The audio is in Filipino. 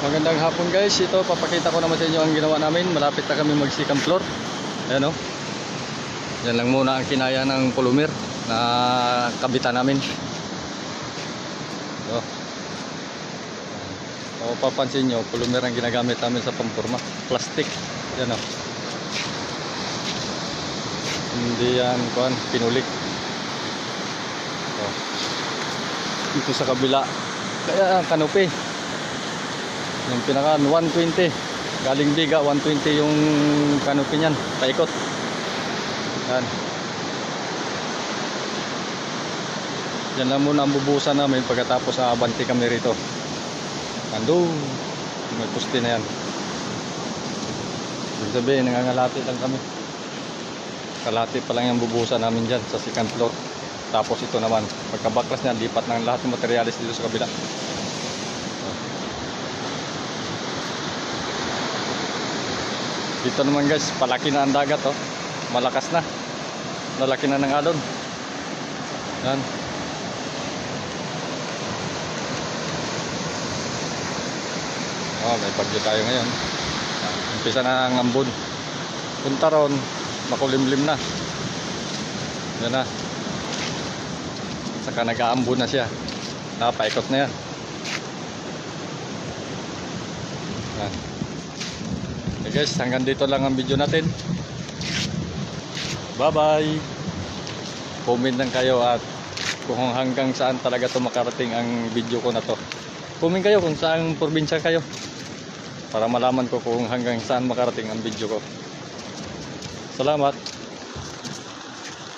Magandang hapon guys. Ito papakita ko naman sa inyo ang ginawa namin. Malapit na kami mag second floor. Ayan o. Yan lang muna ang kinaya ng polymer na kabitan namin. So, kung papansin nyo, polymer ang ginagamit namin sa pamporma. Plastic. Yan o. Hindi yan pinulik. So, dito sa kabila kaya kanopi yung pinaka 120 galing biga 120 yung kanopi niyan paikot. Yan. Yan lang muna ang bubusan namin pagkatapos abanti kami rito. Ando may puste na yan. Ibig sabihin nangangalati lang kami. Kalati pa lang yung bubusan namin dyan sa second floor. Tapos ito naman pagkabaklas niya lipat ng lahat ng materialis dito sa kabila. Dito naman guys, palaki na ang dagat oh. Malakas na. Lalaki na ng alon. Yan. Oh, may bagyo tayo ngayon. Umpisa na ang ambon. Punta ron, makulimlim na. Yan na. Saka nag-aambon na siya. Paikot na yan. Yan. Okay guys, hanggang dito lang ang video natin. Bye bye. Comment lang kayo at kung hanggang saan talaga ito makarating ang video ko na to. Comment kayo kung saan probinsya kayo para malaman ko kung hanggang saan makarating ang video ko. Salamat.